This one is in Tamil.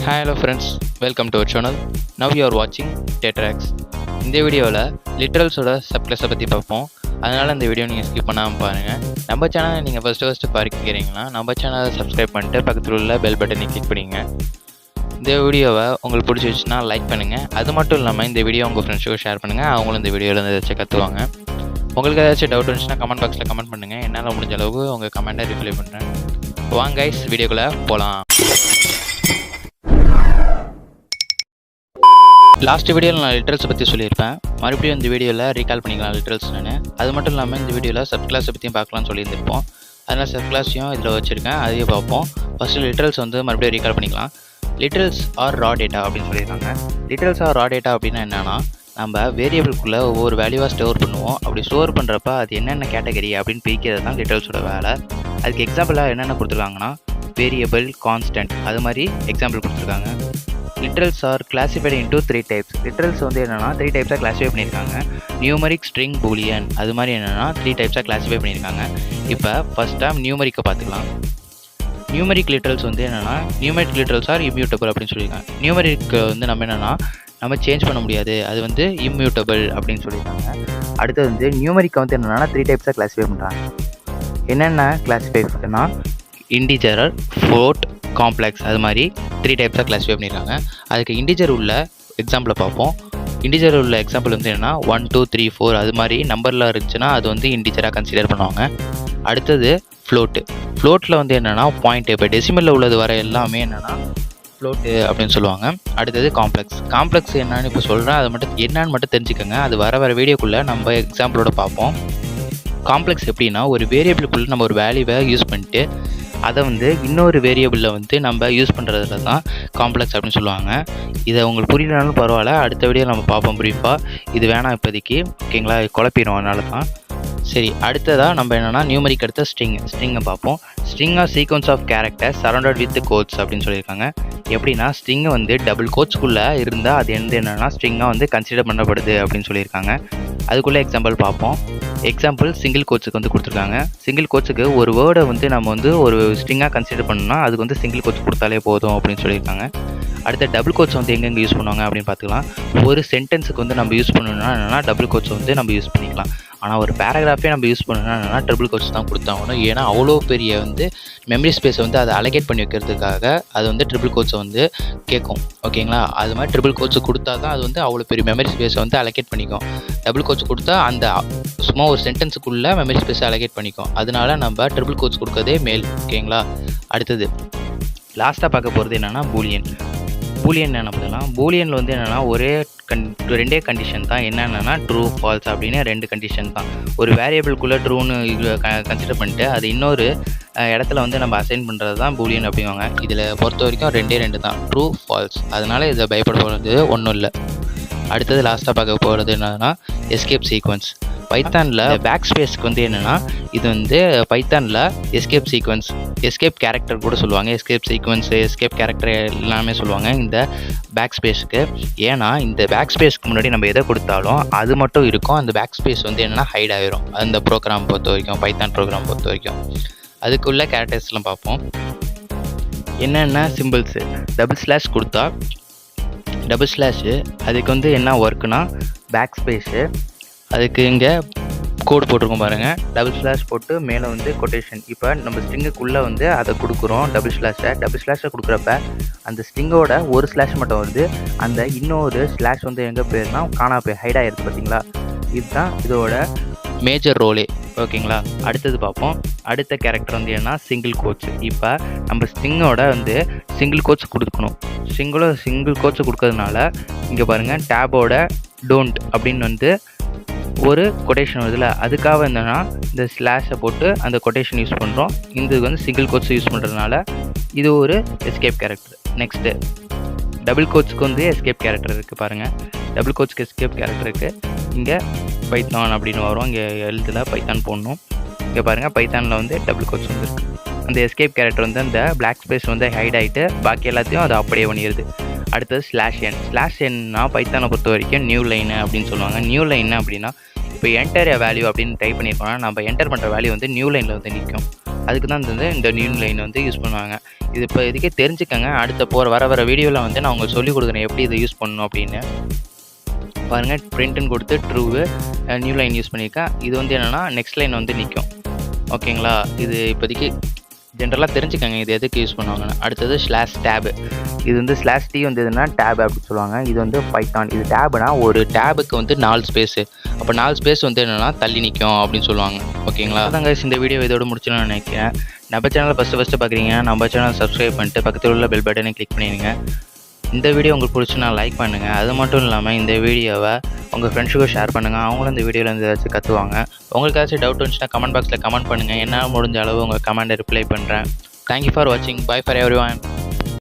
Hi hello friends, welcome to our channel. Now you are watching TATRAX. இந்த வீடியோவில் லிட்ரல்ஸோட சப்கிளாஸை பற்றி பார்ப்போம். அதனால் இந்த வீடியோ நீங்கள் ஸ்கிப் பண்ணாமல் பாருங்கள். நம்ம சேனலை நீங்கள் ஃபஸ்ட்டு பார்க்கிறீங்கன்னா நம்ம சேனலை சப்ஸ்கிரைப் பண்ணிட்டு பக்கத்தில் உள்ள பெல் பட்டனை கிளிக் பண்ணிங்க. இந்த வீடியோவை உங்களுக்கு பிடிச்சிருச்சுன்னா லைக் பண்ணுங்கள். அது மட்டும் இல்லாமல் இந்த வீடியோ உங்கள் ஃப்ரெண்ட்ஸுக்கு ஷேர் பண்ணுங்கள். அவங்களும் இந்த வீடியோவில் ஏதாச்சும் கற்றுவாங்க. உங்களுக்கு ஏதாச்சும் டவுட் இருந்துச்சுன்னா கமெண்ட் பாக்ஸில் கமெண்ட் பண்ணுங்கள். என்னால் முடிஞ்ச அளவுக்கு உங்கள் கமெண்ட்டை ரிப்ளை பண்ணுறேன். வாங்க கைஸ், வீடியோக்குள்ளே போகலாம். லாஸ்ட் வீடியோவில் நான் லிட்ரல்ஸை பற்றி சொல்லியிருப்பேன். மறுபடியும் இந்த வீடியோவில் ரீகால் பண்ணிக்கலாம் லிட்ரல்ஸ். அது மட்டும் இல்லாமல் இந்த வீடியோவில் சப் கிளாஸை பற்றியும் பார்க்கலாம்னு சொல்லியிருந்திருப்போம். அதனால் சப் கிளாஸையும் இதில் வச்சுருக்கேன், அதையும் பார்ப்போம். ஃபஸ்ட்டு லிட்ரல்ஸ் மறுபடியும் ரீகால் பண்ணிக்கலாம். லிட்ரல்ஸ் ஆர் ரா டேட்டா அப்படின்னு சொல்லியிருக்காங்க. லிட்ரல்ஸ் ஆர் ரா டேட்டா அப்படின்னா என்னென்னா, நம்ம வேரியபிள்குள்ளே ஒவ்வொரு வேல்யூவாக ஸ்டோர் பண்ணுவோம். அப்படி ஸ்டோர் பண்ணுறப்ப அது என்னென்ன கேட்டகரி அப்படின்னு பிரிக்கிறது தான் லிட்ரல்ஸோட வேலை. அதுக்கு எக்ஸாம்பிளாக என்னென்ன கொடுத்துருக்காங்கன்னா, வேரியபிள், கான்ஸ்டன்ட், அது மாதிரி எக்ஸாம்பிள் கொடுத்துருக்காங்க. Literals R classified into 3 types. Literals என்னென்னா 3 டைப்ஸாக கிளாஸிஃபை பண்ணியிருக்காங்க. நியூமரிக், ஸ்ட்ரிங், பூலியன், அது மாதிரி என்னென்னா 3 டைப்ஸாக கிளாஸிஃபை பண்ணியிருக்காங்க. இப்போ ஃபஸ்ட் டைம் நியூமரிக்கை பார்த்துக்கலாம். நியூமரிக் லிட்ரல்ஸ் என்னென்னா, நியூமரிக் லிட்ரல்ஸ் ஆர் இம்யூட்டபிள் அப்படின்னு சொல்லியிருக்காங்க. நியூமரிக் நம்ம என்னென்னா நம்ம சேஞ்ச் பண்ண முடியாது, அது இம்யூட்டபிள் அப்படின்னு சொல்லியிருக்காங்க. அடுத்தது நியூமரிக்கை என்னென்னா 3 டைப்ஸாக கிளாஸிஃபை பண்ணுறாங்க. என்னென்ன கிளாஸிஃபை பண்ணா, இன்டிஜர், ஃப்ளோட், காம்ப்ளெக்ஸ், அது மாதிரி 3 டைப்ஸாக கிளாஸிஃபை பண்ணியிருக்காங்க. அதுக்கு இன்டிஜர் உள்ள எக்ஸாம்பிளை பார்ப்போம். இன்டிஜர் உள்ள எக்ஸாம்பிள் என்னென்னா 1, 2, 3, 4 அது மாதிரி நம்பரில் இருந்துச்சுன்னா அது இன்டிஜராக கன்சிடர் பண்ணுவாங்க. அடுத்தது ஃப்ளோட்டு. ஃப்ளோட்டில் என்னென்னா பாயிண்ட், இப்போ டெசிமலில் உள்ளது வர எல்லாமே என்னென்னா ஃப்ளோட்டு அப்படின்னு சொல்லுவாங்க. அடுத்தது காம்ப்ளெக்ஸ். காம்ப்ளெக்ஸ் என்னன்னு இப்போ சொல்கிறேன், அது மட்டும் என்னன்னு மட்டும் தெரிஞ்சுக்கோங்க. அது வர வீடியோக்குள்ளே நம்ம எக்ஸாம்பிளோட பார்ப்போம். காம்ப்ளெக்ஸ் எப்படின்னா, ஒரு வேரியபிளுக்குள்ளே நம்ம ஒரு வேல்யூவை யூஸ் பண்ணிட்டு அதை இன்னொரு வேரியபிளில் நம்ம யூஸ் பண்ணுறதுல தான் காம்ப்ளெக்ஸ் அப்படின்னு சொல்லுவாங்க. இதை உங்களுக்கு புரியலனாலும் பரவாயில்ல, அடுத்த வீடியோ நம்ம பார்ப்போம் ப்ரீஃபாக. இது வேணாம் இப்போதைக்கு, ஓகேங்களா? குழப்பிடும், அதனால தான். சரி, அடுத்ததாக நம்ம என்னென்னா நியூமரிக் அடுத்த ஸ்ட்ரிங்கை பார்ப்போம். String are sequence of character surrounded with quotes அப்படின்னு சொல்லியிருக்காங்க. எப்படின்னா, ஸ்ட்ரிங்கை டபுள் கோட்ஸ்குள்ளே இருந்தால் அது என்னென்னா ஸ்ட்ரிங்காக கன்சிடர் பண்ணப்படுது அப்படின்னு சொல்லியிருக்காங்க. அதுக்குள்ளே எக்ஸாம்பிள் பார்ப்போம். எக்ஸாம்பிள் சிங்கிள் கோட்ஸுக்கு கொடுத்துருக்காங்க. சிங்கிள் கோட்ஸுக்கு ஒரு வேர்டை நம்ம ஒரு ஸ்ட்ரிங்காக கன்சிடர் பண்ணோம்னா அதுக்கு சிங்கிள் கோட்ஸ் கொடுத்தாலே போதும் அப்படின்னு சொல்லியிருக்காங்க. அடுத்த டபுள் கோட்ஸ் எங்கெங்கே யூஸ் பண்ணுவாங்க அப்படின்னு பார்த்துக்கலாம். ஒரு சென்டென்ஸுக்கு நம்ம யூஸ் பண்ணணும்னா என்னென்னா டபுள் கோட்ஸ் நம்ம யூஸ் பண்ணிக்கலாம். ஆனால் ஒரு பேராகிராஃபே நம்ம யூஸ் பண்ணணும்னா என்னென்னா ட்ரிபிள் கோட்ஸ் தான் கொடுத்தாகணும். ஏன்னா அவ்வளோ பெரிய மெமரி ஸ்பேஸை அதை அலகேட் பண்ணி வைக்கிறதுக்காக அது ட்ரிபிள் கோட்ஸை கேட்கும், ஓகேங்களா? அது மாதிரி ட்ரிபிள் கோட்ஸ் கொடுத்தா தான் அது அவ்வளோ பெரிய மெமரி ஸ்பேஸை அலகேட் பண்ணிக்கும். டபுள் கோட்ஸ் கொடுத்தா அந்த சும்மா ஒரு சென்டென்ஸுக்குள்ளே மெமரி ஸ்பேஸை அலகேட் பண்ணிக்கும். அதனால நம்ம ட்ரிபிள் கோட்ஸ் கொடுக்கறதே மேல், ஓகேங்களா? அடுத்தது லாஸ்ட்டாக பார்க்க போகிறது என்னென்னா பூலியன். பூலியன் என்ன பண்ணலாம்? பூலியனில் என்னென்னா ரெண்டே கண்டிஷன் தான். என்னென்னா ட்ரூ, ஃபால்ஸ் அப்படின்னு 2 கண்டிஷன் தான். ஒரு வேரியபிள்குள்ளே ட்ரூன்னு கன்சிடர் பண்ணிட்டு அது இன்னொரு இடத்துல நம்ம அசைன் பண்ணுறது தான் பூலியன் அப்படிவாங்க. இதில் பொறுத்த வரைக்கும் 2 தான், ட்ரூ, ஃபால்ஸ். அதனால் இதை பயப்பட போகிறது ஒன்றும் இல்லை. அடுத்தது லாஸ்ட்டாக பார்க்க போகிறது என்னன்னா எஸ்கேப் சீக்வன்ஸ். பைத்தானில் பேக் ஸ்பேஸ்க்கு என்னென்னா இது பைத்தானில் எஸ்கேப் சீக்வன்ஸ், எஸ்கேப் கேரக்டர் கூட சொல்லுவாங்க. எஸ்கேப் சீக்வன்ஸு, எஸ்கேப் கேரக்டர் எல்லாமே சொல்லுவாங்க இந்த பேக் ஸ்பேஸுக்கு. ஏன்னா இந்த பேக் ஸ்பேஸ்க்கு முன்னாடி நம்ம எதை கொடுத்தாலும் அது மட்டும் இருக்கும். அந்த பேக் ஸ்பேஸ் என்னென்னா ஹைட் ஆகிரும் அந்த ப்ரோக்ராம் பொறுத்த வரைக்கும், பைத்தான் ப்ரோக்ராம் பொறுத்த வரைக்கும். அதுக்குள்ள கேரக்டர்ஸ்லாம் பார்ப்போம். என்னென்ன சிம்பிள்ஸு, டபுள் ஸ்லாஷ் கொடுத்தா டபுள் ஸ்லாஷு அதுக்கு என்ன ஒர்க்குனா பேக் ஸ்பேஸு, அதுக்கு இங்கே கோட் போட்டிருக்கோம் பாருங்கள். டபுள் ஸ்லாஷ் போட்டு மேலே கொட்டேஷன். இப்போ நம்ம ஸ்ட்ரிங்குக்குள்ளே அதை கொடுக்குறோம் டபுள் ஸ்லாஷை கொடுக்குறப்ப அந்த ஸ்ட்ரிங்கோட ஒரு ஸ்லாஷ் மட்டும் வருது. அந்த இன்னொரு ஸ்லாஷ் எங்கே போயிருந்தா காணா போய் ஹைட் ஆகிருக்கு, பார்த்தீங்களா? இதுதான் இதோட மேஜர் ரோலே, ஓகேங்களா? அடுத்தது பார்ப்போம். அடுத்த கேரக்டர் என்னன்னா சிங்கிள் கோட்ஸ். இப்போ நம்ம ஸ்ட்ரிங்கோட சிங்கிள் கோட்ஸ் கொடுக்கணும். சிங்கிள் கோட்ஸ் கொடுக்கறதுனால இங்கே பாருங்கள், டேபோட டோன்ட் அப்படின்னு ஒரு கொட்டேஷன் வருதுல, அதுக்காக என்னென்னா இந்த ஸ்லாஷை போட்டு அந்த கொட்டேஷன் யூஸ் பண்ணுறோம். இந்த சிங்கிள் கோட்ஸ் யூஸ் பண்ணுறதுனால இது ஒரு எஸ்கேப் கேரக்டர். நெக்ஸ்ட்டு டபுள் கோட்ஸ்க்கு எஸ்கேப் கேரக்டர் இருக்குது பாருங்கள். டபுள் கோட்ஸ்க்கு எஸ்கேப் கேரக்டருக்கு இங்கே பைத்தான் அப்படின்னு வரும். இங்கே எழுத்துல பைத்தான் போடணும். இங்கே பாருங்கள், பைத்தானில் டபுள் கோட்ஸ் இருக்குது. அந்த எஸ்கேப் கேரக்டர் அந்த பிளாக் ஸ்பேஸ் ஹைட் ஆகிட்டு பாக்கி எல்லாத்தையும் அது அப்படியே பண்ணிடுது. அடுத்தது ஸ்லாஷ் என். ஸ்லாஷ் என்னா பைத்தானை பொறுத்த வரைக்கும் நியூ லைனு அப்படின்னு சொல்லுவாங்க. நியூ லைன் அப்படின்னா இப்போ என்டர் வேல்யூ அப்படின்னு டைப் பண்ணியிருக்கோம்னா நம்ம என்டர் பண்ணுற வேல்யூ நியூ லைனில் நிற்கும். அதுக்கு தான் இந்த நியூ லைன் வந்து யூஸ் பண்ணுவாங்க. இது இப்போ இதுக்கே தெரிஞ்சுக்கங்க. அடுத்த வர வீடியோவில் வந்து நான் உங்களுக்கு சொல்லிக் கொடுக்குறேன் எப்படி இதை யூஸ் பண்ணணும் அப்படின்னு. பாருங்கள், பிரிண்ட்டுன்னு கொடுத்து ட்ரூவு நியூ லைன் யூஸ் பண்ணியிருக்கேன். இது வந்து என்னென்னா நெக்ஸ்ட் லைன் வந்து நிற்கும். ஓகேங்களா? இது இப்போதைக்கு ஜென்ரலாக தெரிஞ்சுக்கங்க இது எதுக்கு யூஸ் பண்ணுவாங்கன்னு. அடுத்தது /டேபு. இது வந்து /t வந்து எதுனா டேப் அப்படின்னு சொல்லுவாங்க. இது வந்து பைத்தான். இது டேப்னா ஒரு டேபுக்கு வந்து 4 ஸ்பேஸு. அப்போ 4 ஸ்பேஸ் வந்து என்னென்னா தள்ளி நிற்கும் அப்படின்னு சொல்லுவாங்க. ஓகேங்களா? அதாங்க இந்த வீடியோ இதோட முடிச்சுன்னு நினைக்கிறேன். நம்ம சேனலை ஃபஸ்ட்டு பார்க்குறீங்கன்னா நம்ம சேனல் சப்ஸ்கிரைப் பண்ணிட்டு பக்கத்தில் உள்ள பெல் பட்டனை கிளிக் பண்ணிடுங்க. இந்த வீடியோ உங்களுக்கு பிடிச்சுன்னா லைக் பண்ணுங்கள். அது மட்டும் இல்லாமல் இந்த வீடியோவை உங்கள் ஃப்ரெண்ட்ஸுக்கும் ஷேர் பண்ணுங்கள். அவங்களும் இந்த வீடியோவில் ஏதாச்சும் கற்றுவாங்க. உங்களுக்கு ஏதாச்சும் டவுட் வந்துச்சுன்னா கமெண்ட் பாக்ஸில் கமெண்ட் பண்ணுங்கள். என்னால் முடிஞ்ச அளவு உங்கள் கமெண்டை ரிப்ளை பண்ணுறேன். தேங்க்யூ ஃபார் வாட்சிங். Bye for everyone.